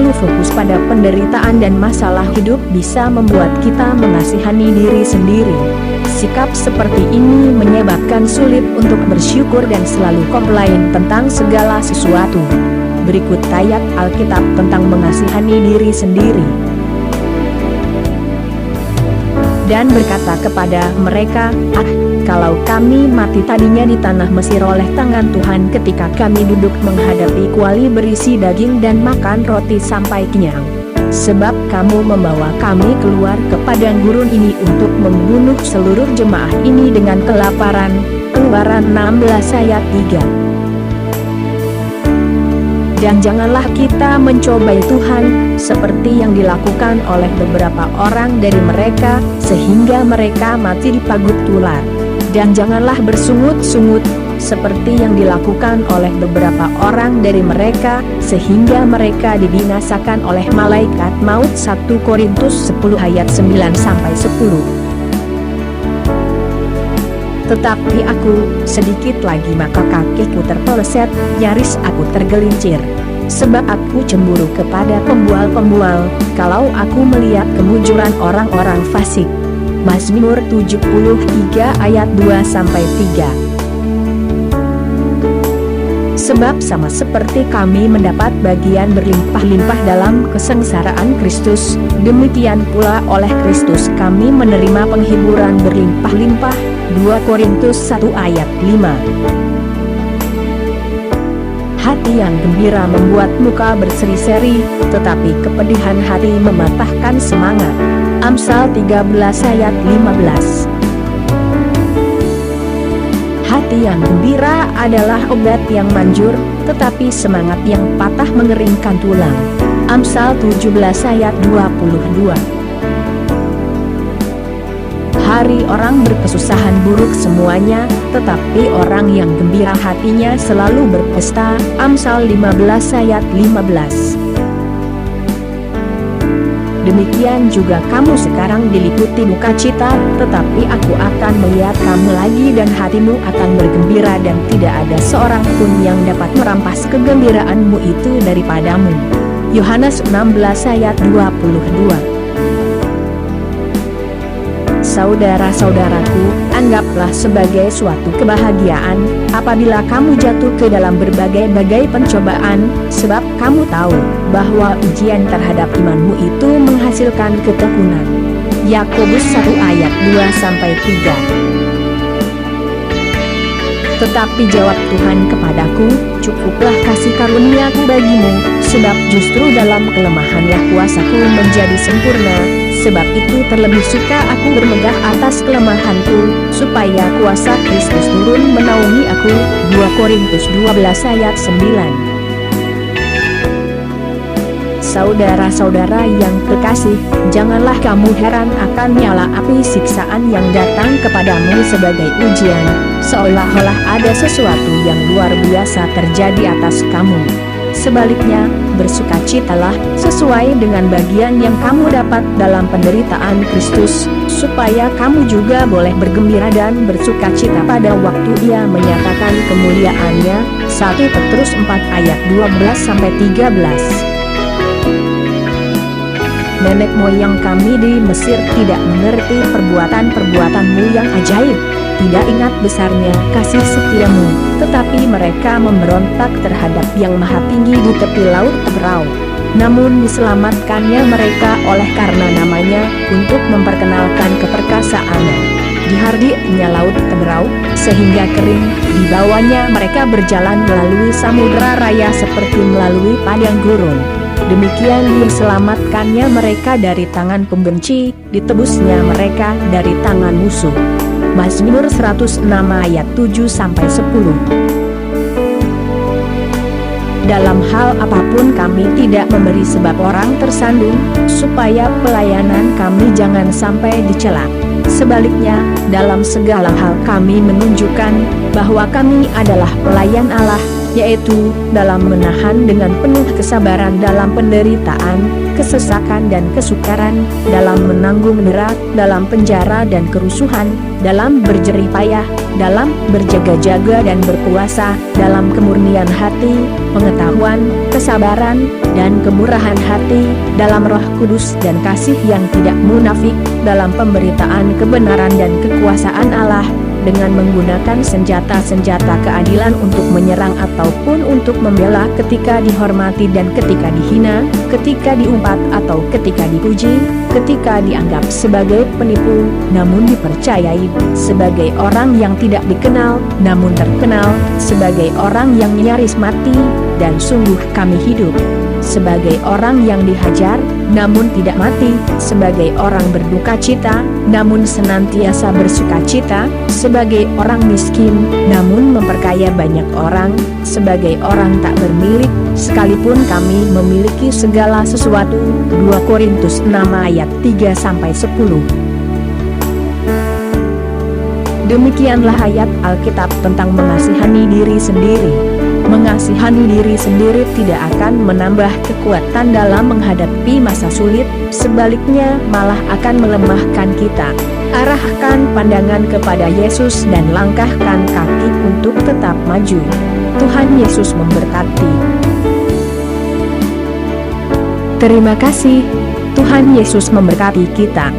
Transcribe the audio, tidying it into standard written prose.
terlalu fokus pada penderitaan dan masalah hidup bisa membuat kita mengasihani diri sendiri. Sikap seperti ini menyebabkan sulit untuk bersyukur dan selalu komplain tentang segala sesuatu. Berikut ayat Alkitab tentang mengasihani diri sendiri. Dan berkata kepada mereka, kalau kami mati tadinya di tanah Mesir oleh tangan Tuhan ketika kami duduk menghadapi kuali berisi daging dan makan roti sampai kenyang. Sebab kamu membawa kami keluar ke padang gurun ini untuk membunuh seluruh jemaah ini dengan kelaparan. Keluaran 16 ayat 3. Dan janganlah kita mencobai Tuhan, seperti yang dilakukan oleh beberapa orang dari mereka, sehingga mereka mati dipagut ular. Dan janganlah bersungut-sungut, seperti yang dilakukan oleh beberapa orang dari mereka, sehingga mereka dibinasakan oleh malaikat maut. 1 Korintus 10 ayat 9-10. Tetapi aku, sedikit lagi maka kakiku terpeleset, nyaris aku tergelincir. Sebab aku cemburu kepada pembual-pembual, kalau aku melihat kemujuran orang-orang fasik. Mazmur 73 ayat 2-3. Sebab sama seperti kami mendapat bagian berlimpah-limpah dalam kesengsaraan Kristus, demikian pula oleh Kristus kami menerima penghiburan berlimpah-limpah. 2 Korintus 1 ayat 5. Hati yang gembira membuat muka berseri-seri, tetapi kepedihan hati mematahkan semangat. Amsal 13 ayat 15. Hati yang gembira adalah obat yang manjur, tetapi semangat yang patah mengeringkan tulang. Amsal 17 ayat 22. Hari orang berkesusahan buruk semuanya, tetapi orang yang gembira hatinya selalu berpesta. Amsal 15 ayat 15. Demikian juga kamu sekarang diliputi duka cita, tetapi aku akan melihat kamu lagi dan hatimu akan bergembira dan tidak ada seorang pun yang dapat merampas kegembiraanmu itu daripadamu. Yohanes 16 ayat 22. Saudara-saudaraku, anggaplah sebagai suatu kebahagiaan apabila kamu jatuh ke dalam berbagai-bagai pencobaan, sebab kamu tahu bahwa ujian terhadap imanmu itu menghasilkan ketekunan. Yakobus 1 ayat 2-3. Tetapi jawab Tuhan kepadaku, cukuplah kasih karuniaku bagimu, sebab justru dalam kelemahanlah kuasaku menjadi sempurna. Sebab itu terlebih suka aku bermegah atas kelemahanku, supaya kuasa Kristus turun menaungi aku. 2 Korintus 12 ayat 9. Saudara-saudara yang kekasih, janganlah kamu heran akan nyala api siksaan yang datang kepadamu sebagai ujian, seolah-olah ada sesuatu yang luar biasa terjadi atas kamu. Sebaliknya, bersukacitalah sesuai dengan bagian yang kamu dapat dalam penderitaan Kristus, supaya kamu juga boleh bergembira dan bersukacita pada waktu Ia menyatakan kemuliaannya. 1 Petrus 4 ayat 12-13. Nenek moyang kami di Mesir tidak mengerti perbuatan-perbuatanmu yang ajaib, tidak ingat besarnya kasih setiamu, tetapi mereka memberontak terhadap Yang Maha Tinggi di tepi laut Teberau. Namun diselamatkannya mereka oleh karena namanya, untuk memperkenalkan keperkasaannya. Dihardinya laut Teberau, sehingga kering, di bawahnya mereka berjalan melalui samudera raya seperti melalui padang gurun. Demikian diselamatkannya mereka dari tangan pembenci, ditebusnya mereka dari tangan musuh. Mazmur 106 ayat 7-10. Dalam hal apapun kami tidak memberi sebab orang tersandung, supaya pelayanan kami jangan sampai dicela. Sebaliknya, dalam segala hal kami menunjukkan bahwa kami adalah pelayan Allah, yaitu dalam menahan dengan penuh kesabaran dalam penderitaan, kesesakan dan kesukaran, dalam menanggung dera, dalam penjara dan kerusuhan, dalam berjerih payah, dalam berjaga-jaga dan berpuasa, dalam kemurnian hati, pengetahuan, kesabaran, dan kemurahan hati, dalam Roh Kudus dan kasih yang tidak munafik, dalam pemberitaan kebenaran dan kekuasaan Allah, dengan menggunakan senjata-senjata keadilan untuk menyerang ataupun untuk membela ketika dihormati dan ketika dihina, ketika diumpat atau ketika dipuji, ketika dianggap sebagai penipu, namun dipercayai, sebagai orang yang tidak dikenal, namun terkenal, sebagai orang yang nyaris mati, dan sungguh kami hidup. Sebagai orang yang dihajar, namun tidak mati, sebagai orang berduka cita, namun senantiasa bersuka cita, sebagai orang miskin, namun memperkaya banyak orang, sebagai orang tak bermilik, sekalipun kami memiliki segala sesuatu. 2 Korintus 6 ayat 3-10. Demikianlah ayat Alkitab tentang mengasihani diri sendiri. Mengasihani diri sendiri tidak akan menambah kekuatan dalam menghadapi masa sulit, sebaliknya malah akan melemahkan kita. Arahkan pandangan kepada Yesus dan langkahkan kaki untuk tetap maju. Tuhan Yesus memberkati. Terima kasih. Tuhan Yesus memberkati kita.